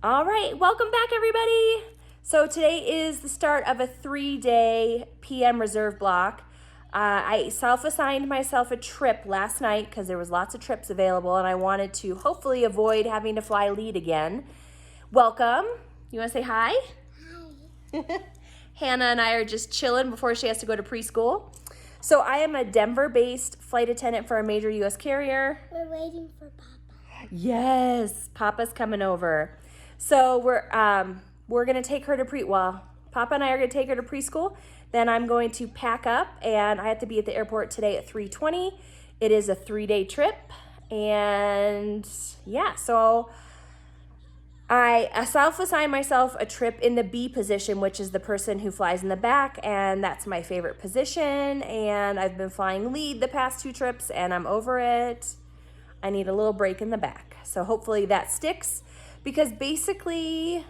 All right, welcome back, everybody. So today is the start of a 3-day PM reserve block. I self-assigned myself a trip last night because there was lots of trips available and I wanted to hopefully avoid having to fly lead again. Welcome. You want to say hi? Hi. Hannah and I are just chilling before she has to go to preschool. So I am a Denver-based flight attendant for a major U.S. carrier. We're waiting for Papa. Yes, Papa's coming over. So we're gonna take her to Papa and I are gonna take her to preschool. Then I'm going to pack up, and I have to be at the airport today at 3:20. It is a 3-day trip, and yeah, so I self-assigned myself a trip in the B position, which is the person who flies in the back, and that's my favorite position. And I've been flying lead the past 2 trips, and I'm over it. I need a little break in the back, so hopefully that sticks. Because basically,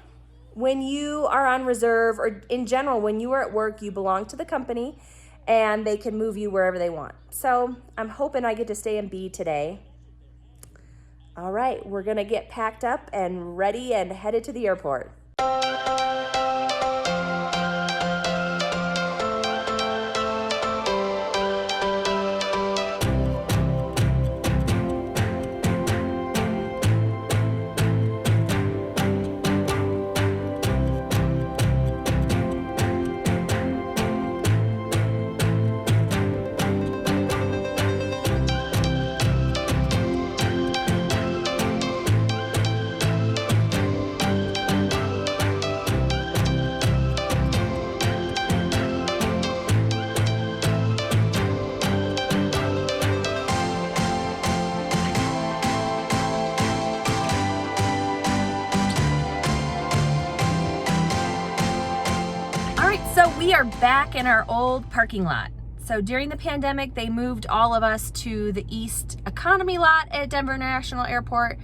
when you are on reserve, or in general, when you are at work, you belong to the company and they can move you wherever they want. So I'm hoping I get to stay in B today. All right, we're gonna get packed up and ready and headed to the airport. So we are back in our old parking lot. So during the pandemic, they moved all of us to the East Economy lot at Denver International Airport.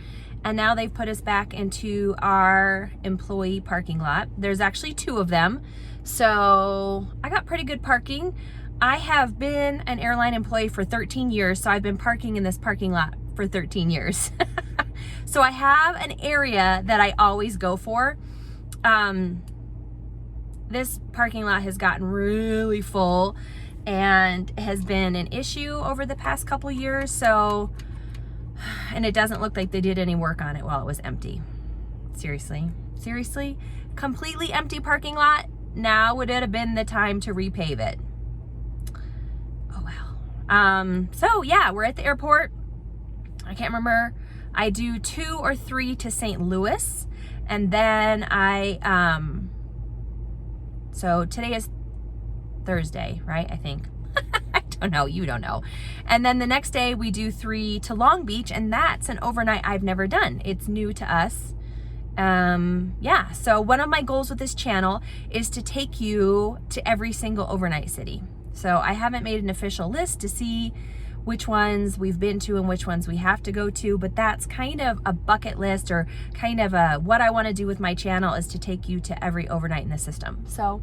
And now they've put us back into our employee parking lot. There's actually 2 of them. So I got pretty good parking. I have been an airline employee for 13 years. So I've been parking in this parking lot for 13 years. So I have an area that I always go for. This parking lot has gotten really full and has been an issue over the past couple years. So, and it doesn't look like they did any work on it while it was empty. Seriously, completely empty parking lot. Now would it have been the time to repave it? Oh well. So yeah, we're at the airport. I can't remember. I do 2 or 3 to St. Louis, and then so today is Thursday, right? I think. I don't know. You don't know. And then the next day we do 3 to Long Beach, and that's an overnight I've never done. It's new to us. Yeah. So one of my goals with this channel is to take you to every single overnight city. So I haven't made an official list to see which ones we've been to and which ones we have to go to, but that's kind of a bucket list, or kind of what I want to do with my channel is to take you to every overnight in the system. So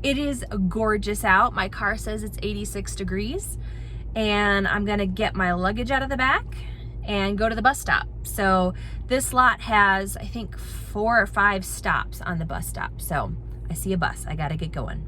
it is gorgeous out. My car says it's 86 degrees, and I'm gonna get my luggage out of the back and go to the bus stop. So this lot has, I think, 4 or 5 stops on the bus stop. So I see a bus, I gotta get going.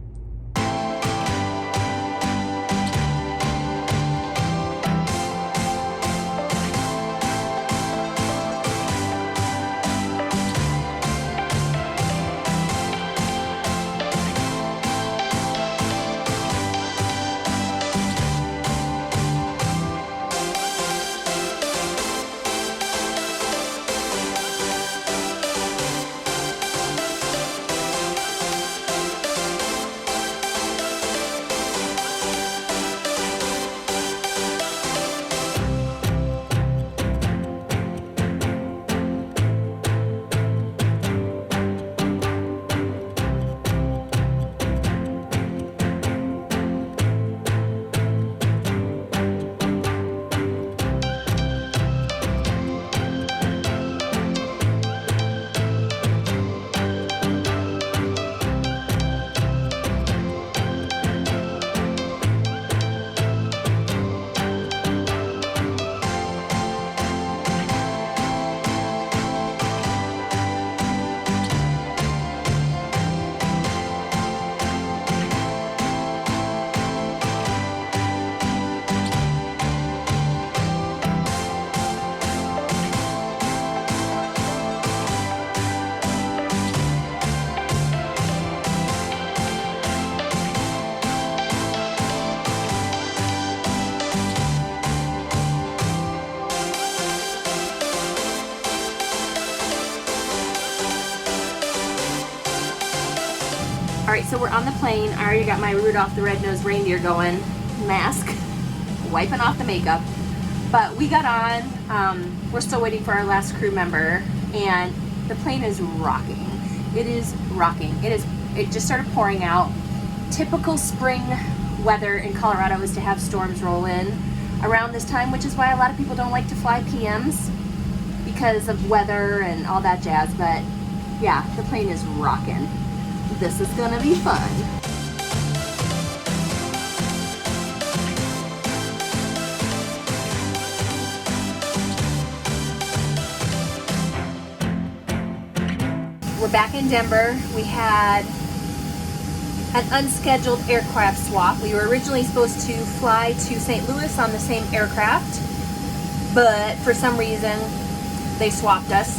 right, so we're on the plane. I already got my Rudolph the Red-Nosed Reindeer going, mask, wiping off the makeup. But we got on, we're still waiting for our last crew member, and the plane is rocking. It is rocking. It just started pouring out. Typical spring weather in Colorado is to have storms roll in around this time, which is why a lot of people don't like to fly PMs because of weather and all that jazz. But yeah, the plane is rocking. This is gonna be fun. We're back in Denver. We had an unscheduled aircraft swap. We were originally supposed to fly to St. Louis on the same aircraft, but for some reason they swapped us.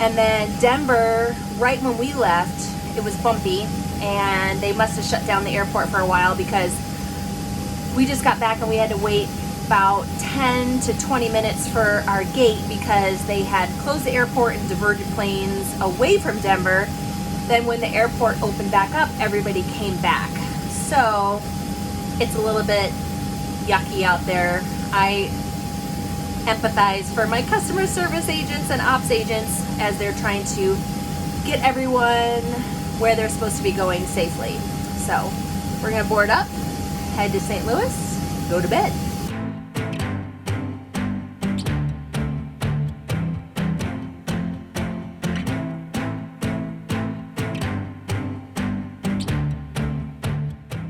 And then Denver, right when we left, it was bumpy, and they must have shut down the airport for a while because we just got back and we had to wait about 10 to 20 minutes for our gate because they had closed the airport and diverted planes away from Denver. Then when the airport opened back up, everybody came back. So it's a little bit yucky out there. I empathize for my customer service agents and ops agents as they're trying to get everyone where they're supposed to be going safely. So we're gonna board up, head to St. Louis, go to bed.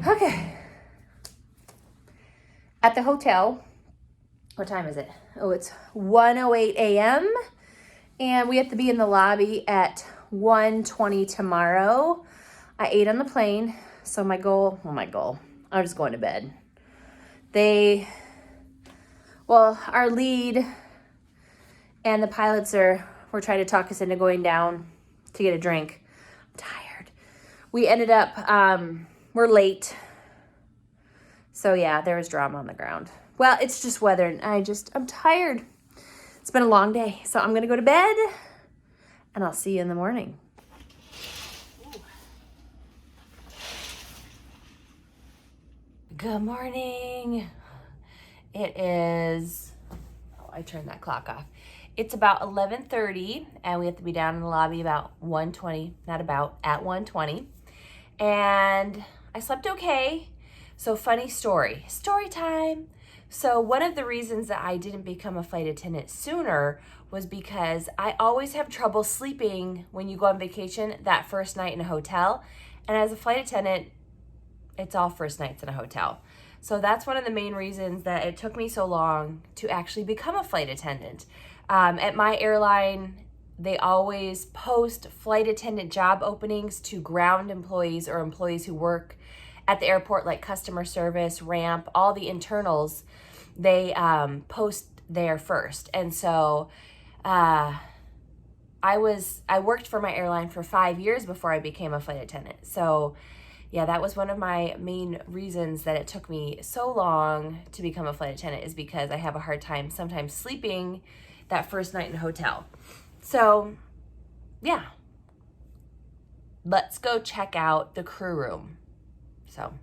Okay. At the hotel, what time is it? Oh, it's 1:08 a.m. and we have to be in the lobby at 1:20 tomorrow. I ate on the plane, so my goal, I'm just going to bed. Our lead and the pilots were trying to talk us into going down to get a drink. I'm tired. We ended up, we're late. So yeah, there was drama on the ground. Well, it's just weather, and I'm tired. It's been a long day, so I'm gonna go to bed, and I'll see you in the morning. Good morning. It is, I turned that clock off. It's about 11:30, and we have to be down in the lobby about 1:20, at 1:20. And I slept okay. So funny story time. So one of the reasons that I didn't become a flight attendant sooner was because I always have trouble sleeping when you go on vacation that first night in a hotel. And as a flight attendant, it's all first nights in a hotel. So that's one of the main reasons that it took me so long to actually become a flight attendant. At my airline, they always post flight attendant job openings to ground employees or employees who work at the airport, like customer service, ramp, all the internals, they post there first. And so I worked for my airline for 5 years before I became a flight attendant. So yeah, that was one of my main reasons that it took me so long to become a flight attendant, is because I have a hard time sometimes sleeping that first night in a hotel. So yeah, let's go check out the crew room. So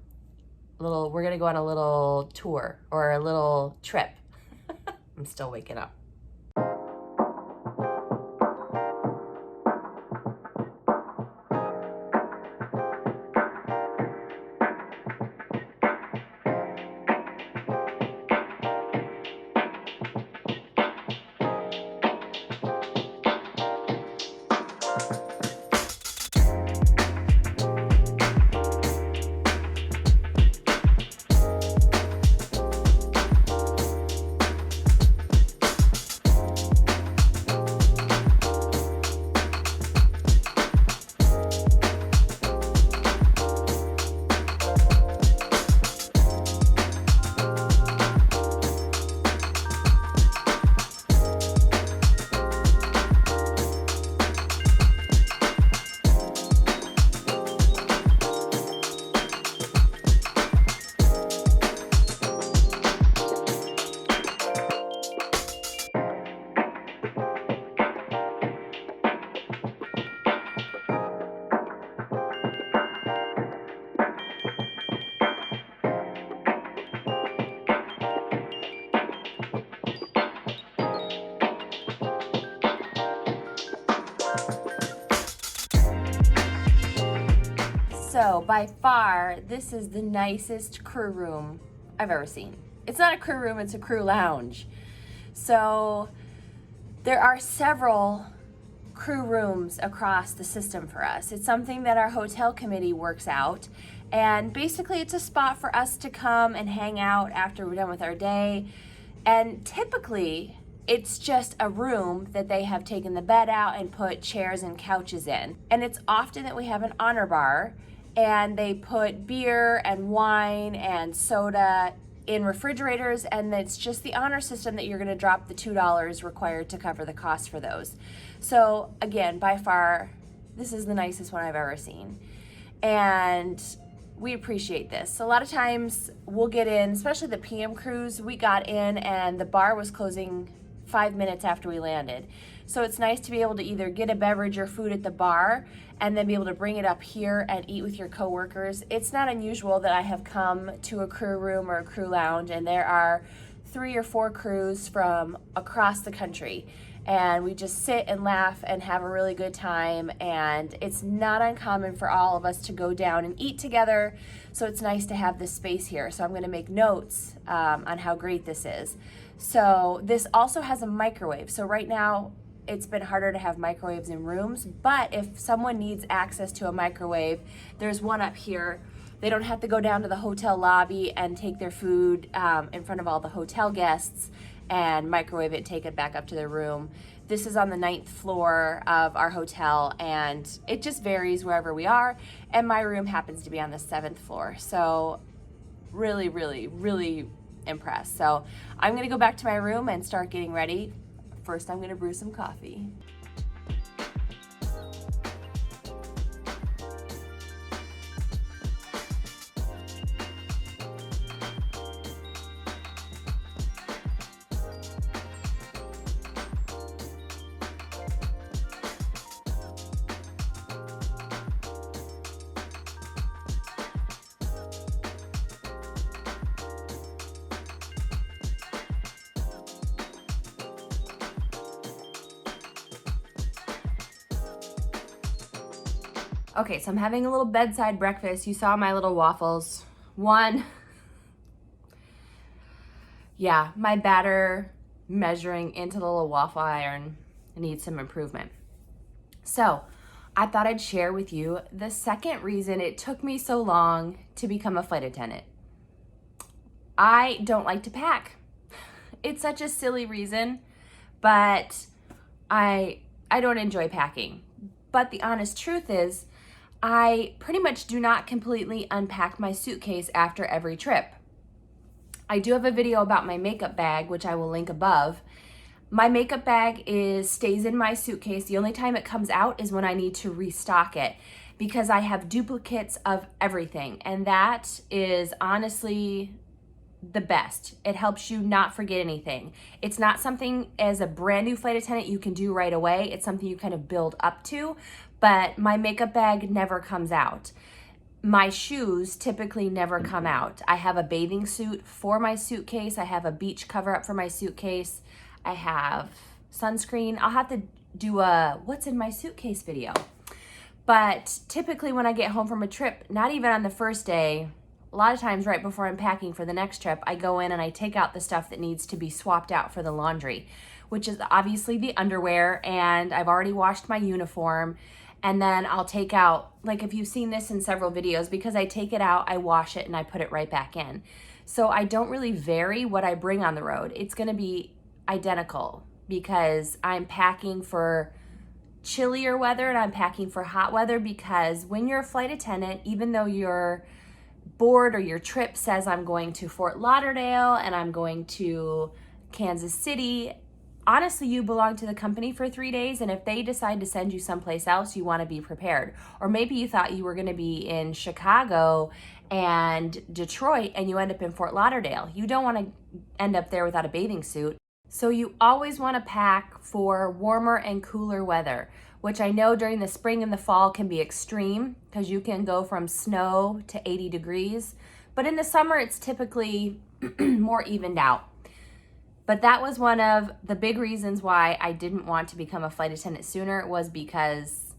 we're gonna go on a little tour or a little trip. I'm still waking up. So by far, this is the nicest crew room I've ever seen. It's not a crew room, it's a crew lounge. So there are several crew rooms across the system for us. It's something that our hotel committee works out. And basically it's a spot for us to come and hang out after we're done with our day. And typically it's just a room that they have taken the bed out and put chairs and couches in. And it's often that we have an honor bar and they put beer and wine and soda in refrigerators, and it's just the honor system that you're gonna drop the $2 required to cover the cost for those. So again, by far, this is the nicest one I've ever seen. And we appreciate this. A lot of times we'll get in, especially the PM cruise, we got in and the bar was closing 5 minutes after we landed. So it's nice to be able to either get a beverage or food at the bar and then be able to bring it up here and eat with your coworkers. It's not unusual that I have come to a crew room or a crew lounge and there are 3 or 4 crews from across the country. And we just sit and laugh and have a really good time. And it's not uncommon for all of us to go down and eat together. So it's nice to have this space here. So I'm gonna make notes on how great this is. So this also has a microwave. So right now, it's been harder to have microwaves in rooms, but if someone needs access to a microwave, there's one up here. They don't have to go down to the hotel lobby and take their food in front of all the hotel guests and microwave it, take it back up to their room. This is on the 9th floor of our hotel, and it just varies wherever we are, and my room happens to be on the 7th floor. So really, really, really impressed. So I'm gonna go back to my room and start getting ready. First, I'm gonna brew some coffee. Okay, so I'm having a little bedside breakfast. You saw my little waffles. One, yeah, my batter measuring into the little waffle iron needs some improvement. So I thought I'd share with you the second reason it took me so long to become a flight attendant. I don't like to pack. It's such a silly reason, but I don't enjoy packing. But the honest truth is, I pretty much do not completely unpack my suitcase after every trip. I do have a video about my makeup bag, which I will link above. My makeup bag stays in my suitcase. The only time it comes out is when I need to restock it because I have duplicates of everything. And that is honestly the best. It helps you not forget anything. It's not something as a brand new flight attendant you can do right away. It's something you kind of build up to, but my makeup bag never comes out. My shoes typically never come out. I have a bathing suit for my suitcase. I have a beach cover up for my suitcase. I have sunscreen. I'll have to do a what's in my suitcase video. But typically when I get home from a trip, not even on the first day, a lot of times right before I'm packing for the next trip, I go in and I take out the stuff that needs to be swapped out for the laundry, which is obviously the underwear, and I've already washed my uniform. And then I'll take out, like if you've seen this in several videos, because I take it out, I wash it and I put it right back in. So I don't really vary what I bring on the road. It's gonna be identical because I'm packing for chillier weather and I'm packing for hot weather, because when you're a flight attendant, even though you're board or your trip says I'm going to Fort Lauderdale and I'm going to Kansas City, honestly, you belong to the company for 3 days, and if they decide to send you someplace else, you want to be prepared. Or maybe you thought you were going to be in Chicago and Detroit and you end up in Fort Lauderdale. You don't want to end up there without a bathing suit. So you always want to pack for warmer and cooler weather, which I know during the spring and the fall can be extreme because you can go from snow to 80 degrees. But in the summer, it's typically more evened out. But that was one of the big reasons why I didn't want to become a flight attendant sooner, was because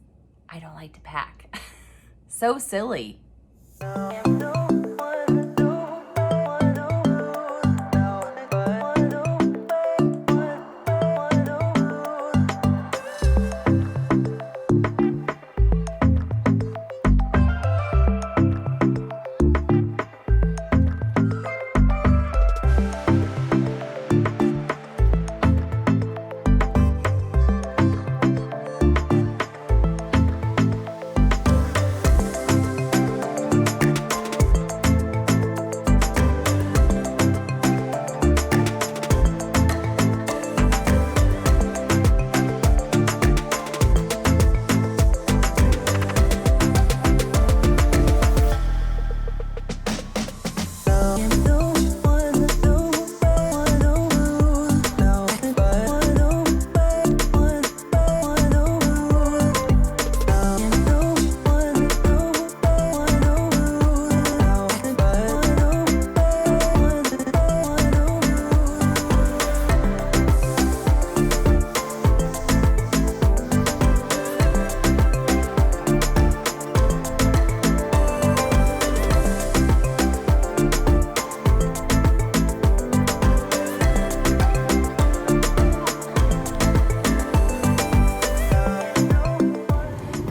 I don't like to pack. So silly.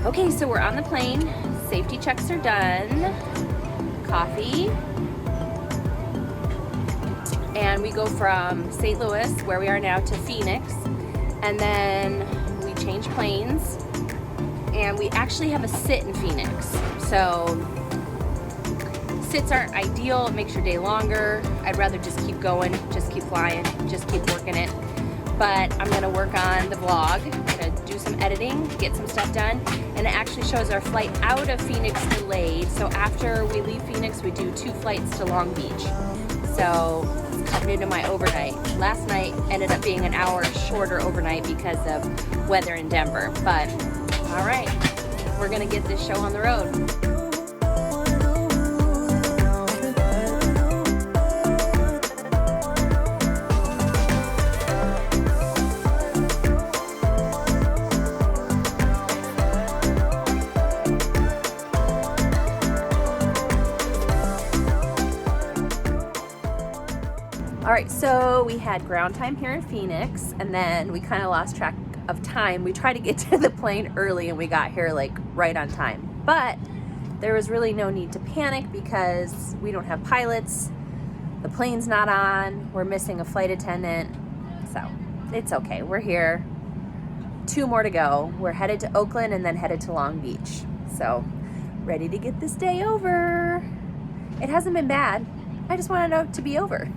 Okay, so we're on the plane. Safety checks are done. Coffee. And we go from St. Louis, where we are now, to Phoenix. And then we change planes. And we actually have a sit in Phoenix. So sits aren't ideal. It makes your day longer. I'd rather just keep going, just keep flying, just keep working it. But I'm gonna work on the vlog. I'm gonna do some editing, get some stuff done, and it actually shows our flight out of Phoenix delayed. So after we leave Phoenix, we do 2 flights to Long Beach. So it's coming into my overnight. Last night ended up being an hour shorter overnight because of weather in Denver. But all right, we're gonna get this show on the road. All right, so we had ground time here in Phoenix, and then we kind of lost track of time. We tried to get to the plane early, and we got here like right on time. But there was really no need to panic because we don't have pilots. The plane's not on. We're missing a flight attendant. So it's okay. We're here. 2 more to go. We're headed to Oakland and then headed to Long Beach. So ready to get this day over. It hasn't been bad. I just wanted it to be over.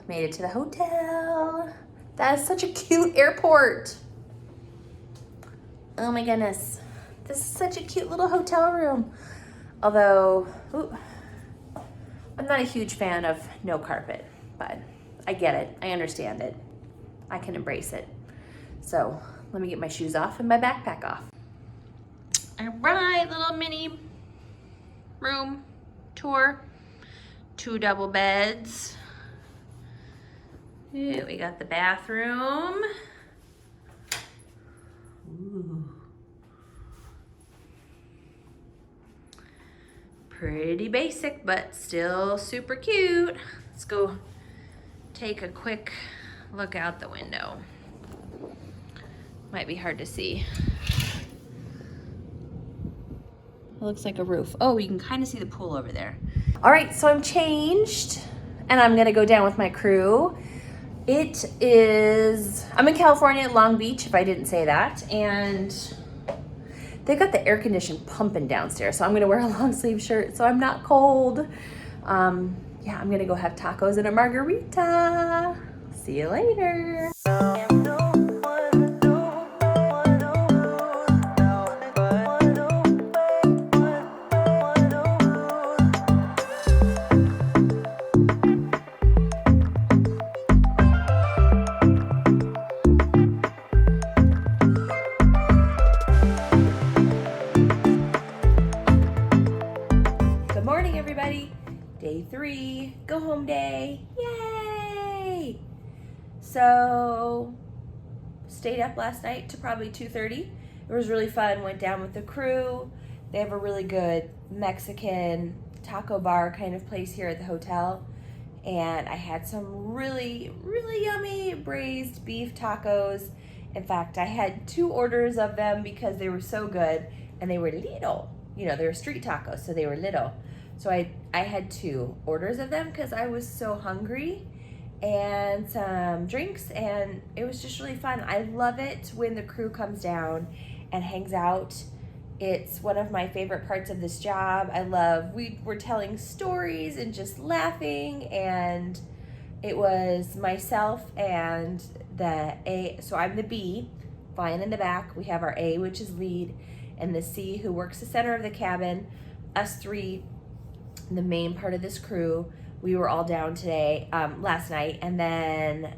Made it to the hotel. That is such a cute airport. Oh my goodness. This is such a cute little hotel room. Although, I'm not a huge fan of no carpet, but I get it. I understand it. I can embrace it. So let me get my shoes off and my backpack off. All right, little mini room tour. 2 double beds. Ooh, we got the bathroom. Ooh. Pretty basic, but still super cute. Let's go take a quick look out the window. Might be hard to see. It looks like a roof. Oh, you can kind of see the pool over there. All right, so I'm changed and I'm gonna go down with my crew. It is, I'm in California at Long Beach, if I didn't say that, and they've got the air condition pumping downstairs, so I'm gonna wear a long sleeve shirt so I'm not cold. Yeah, I'm gonna go have tacos and a margarita. See you later. 3, go home day. Yay! So, stayed up last night to probably 2:30. It was really fun. Went down with the crew. They have a really good Mexican taco bar kind of place here at the hotel. And I had some really, really yummy braised beef tacos. In fact, I had 2 orders of them because they were so good and they were little. You know, they were street tacos, so they were little. So I had 2 orders of them because I was so hungry, and some drinks, and it was just really fun. I love it when the crew comes down and hangs out. It's one of my favorite parts of this job. We were telling stories and just laughing, and it was myself and the A, so I'm the B, flying in the back. We have our A, which is lead, and the C, who works the center of the cabin. Us 3, the main part of this crew. We were all down today, last night, and then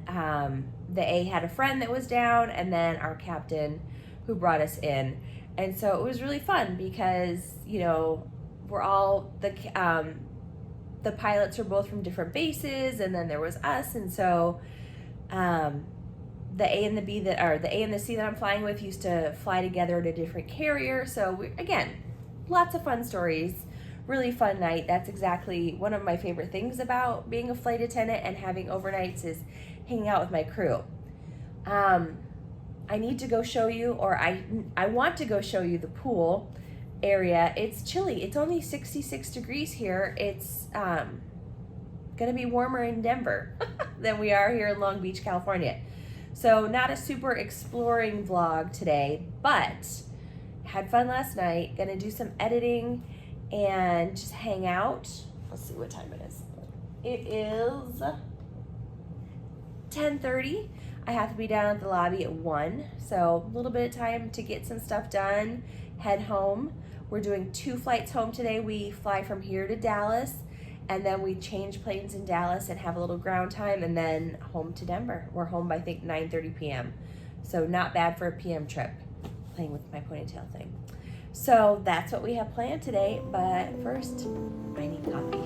the A had a friend that was down, and then our captain who brought us in. And so it was really fun because, you know, we're all, the pilots are both from different bases, and then there was us, and so the A and the B the A and the C that I'm flying with used to fly together at a different carrier. So again, lots of fun stories. Really fun night. That's exactly one of my favorite things about being a flight attendant and having overnights is hanging out with my crew. I need to go show you, or I want to go show you the pool area. It's chilly. It's only 66 degrees here. It's gonna be warmer in Denver than we are here in Long Beach, California. So not a super exploring vlog today, but had fun last night. Gonna do some editing and just hang out. Let's see what time it is. It is 10:30. I have to be down at the lobby at 1, so a little bit of time to get some stuff done, head home. We're doing 2 flights home today. We fly from here to Dallas, and then we change planes in Dallas and have a little ground time, and then home to Denver. We're home by, I think, 9:30 p.m. So not bad for a PM trip, playing with my ponytail thing. So that's what we have planned today, but first, I need coffee.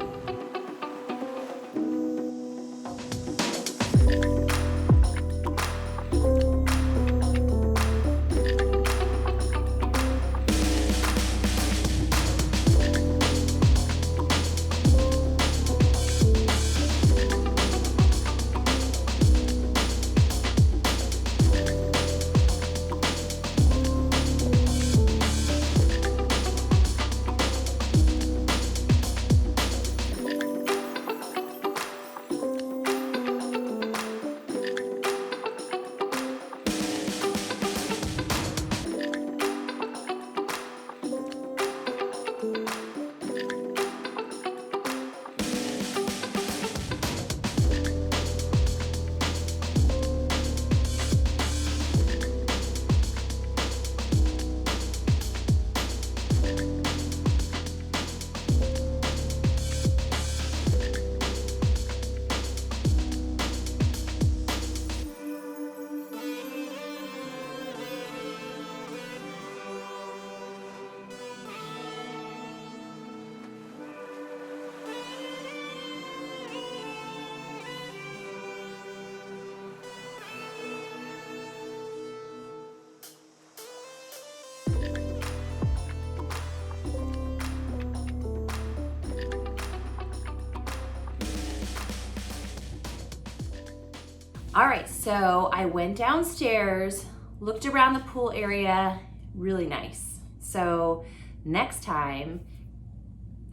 All right, so I went downstairs, looked around the pool area, really nice. So next time,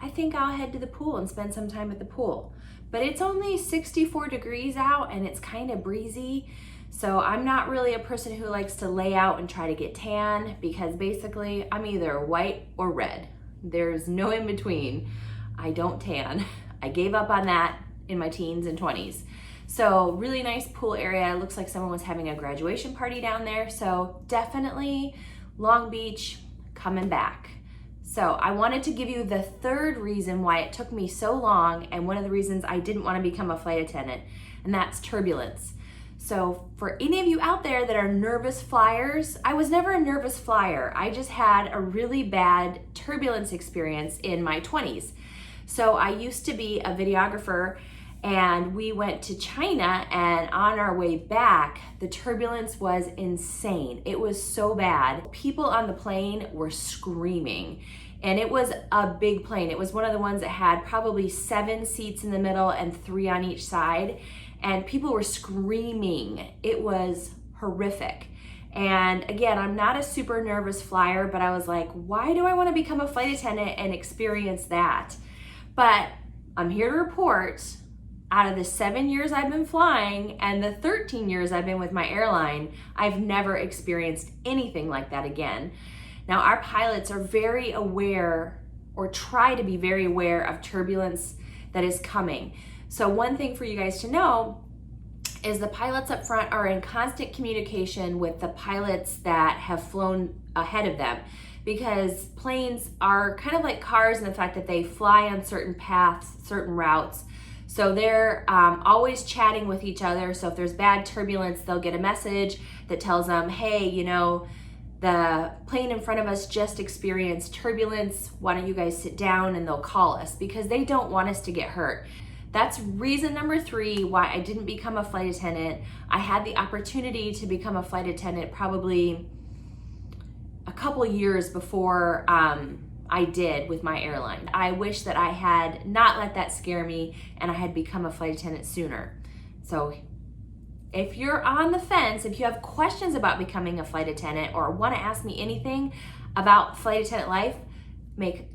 I think I'll head to the pool and spend some time at the pool. But it's only 64 degrees out and it's kind of breezy. So I'm not really a person who likes to lay out and try to get tan because basically I'm either white or red. There's no in between. I don't tan. I gave up on that in my teens and 20s. So really nice pool area. It looks like someone was having a graduation party down there. So definitely Long Beach coming back. So I wanted to give you the third reason why it took me so long and one of the reasons I didn't want to become a flight attendant, and that's turbulence. So for any of you out there that are nervous flyers, I was never a nervous flyer. I just had a really bad turbulence experience in my 20s. So I used to be a videographer, and we went to China, and on our way back, the turbulence was insane. It was so bad. People on the plane were screaming, and it was a big plane. It was one of the ones that had probably 7 seats in the middle and 3 on each side, and people were screaming. It was horrific. And again, I'm not a super nervous flyer, but I was like, why do I want to become a flight attendant and experience that? But I'm here to report, out of the 7 years I've been flying and the 13 years I've been with my airline, I've never experienced anything like that again. Now, our pilots are very aware, or try to be very aware, of turbulence that is coming. So one thing for you guys to know is the pilots up front are in constant communication with the pilots that have flown ahead of them, because planes are kind of like cars in the fact that they fly on certain paths, certain routes. So they're always chatting with each other. So if there's bad turbulence, they'll get a message that tells them, hey, you know, the plane in front of us just experienced turbulence. Why don't you guys sit down? And they'll call us, because they don't want us to get hurt. That's reason number 3 why I didn't become a flight attendant. I had the opportunity to become a flight attendant probably a couple years before I did with my airline. I wish that I had not let that scare me and I had become a flight attendant sooner. So if you're on the fence, if you have questions about becoming a flight attendant or want to ask me anything about flight attendant life,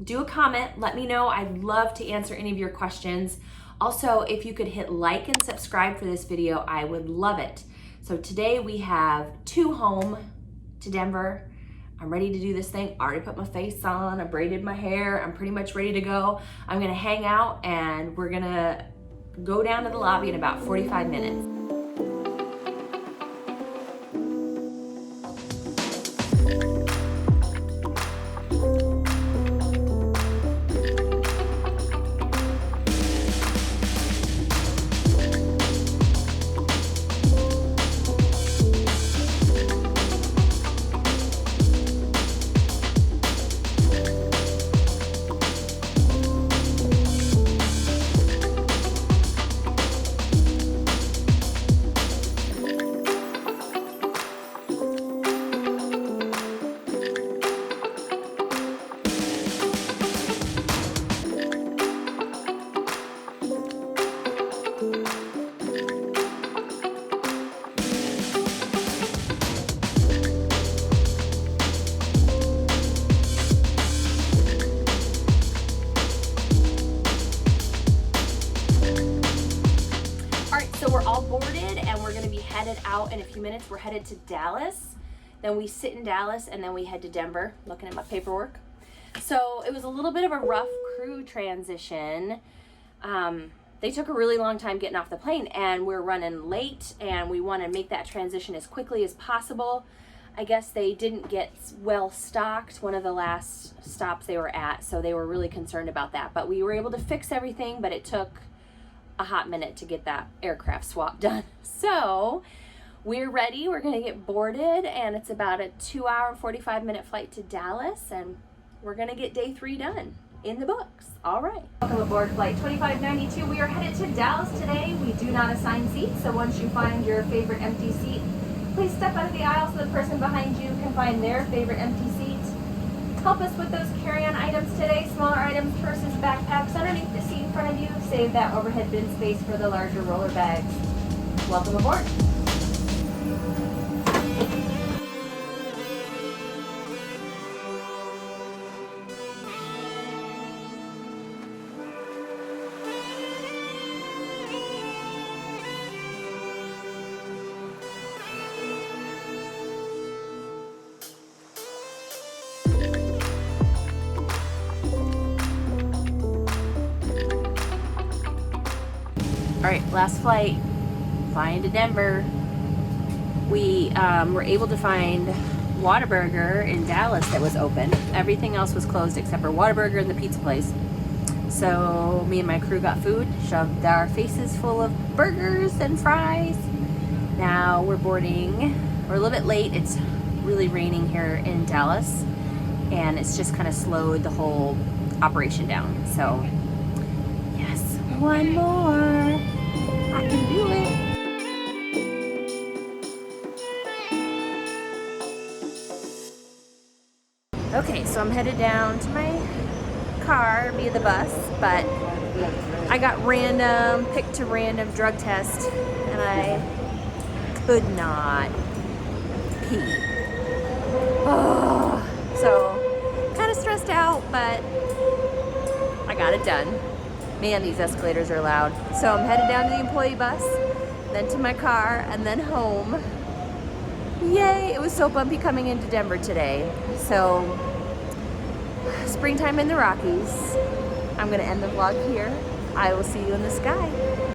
do a comment, let me know. I'd love to answer any of your questions. Also, if you could hit like and subscribe for this video, I would love it. So today we have 2 home to Denver. I'm ready to do this thing. I already put my face on, I braided my hair, I'm pretty much ready to go. I'm gonna hang out and we're gonna go down to the lobby in about 45 minutes. Headed out in a few minutes. We're headed to Dallas, then we sit in Dallas, and then we head to Denver. Looking at my paperwork. So it was a little bit of a rough crew transition. They took a really long time getting off the plane, and we're running late, and we want to make that transition as quickly as possible. I guess they didn't get well stocked one of the last stops they were at, so they were really concerned about that. But we were able to fix everything, but it took a hot minute to get that aircraft swap done. So we're ready. We're going to get boarded, and it's about a 2-hour, 45-minute flight to Dallas, and we're going to get day 3 done in the books. All right. Welcome aboard flight 2592. We are headed to Dallas today. We do not assign seats, so once you find your favorite empty seat, please step out of the aisle so the person behind you can find their favorite empty seat. Help us with those carry-on items today, smaller items, purses, backpacks underneath the seat in front of you. Save that overhead bin space for the larger roller bags. Welcome aboard. All right, last flight, flying to Denver. We were able to find Whataburger in Dallas that was open. Everything else was closed except for Whataburger and the pizza place. So me and my crew got food, shoved our faces full of burgers and fries. Now we're boarding. We're a little bit late. It's really raining here in Dallas, and it's just kind of slowed the whole operation down. So One more. I can do it. Okay, so I'm headed down to my car via the bus, but I got picked to random drug test, and I could not pee. Oh, so kind of stressed out, but I got it done. Man, these escalators are loud. So I'm headed down to the employee bus, then to my car, and then home. Yay, it was so bumpy coming into Denver today. So, springtime in the Rockies. I'm gonna end the vlog here. I will see you in the sky.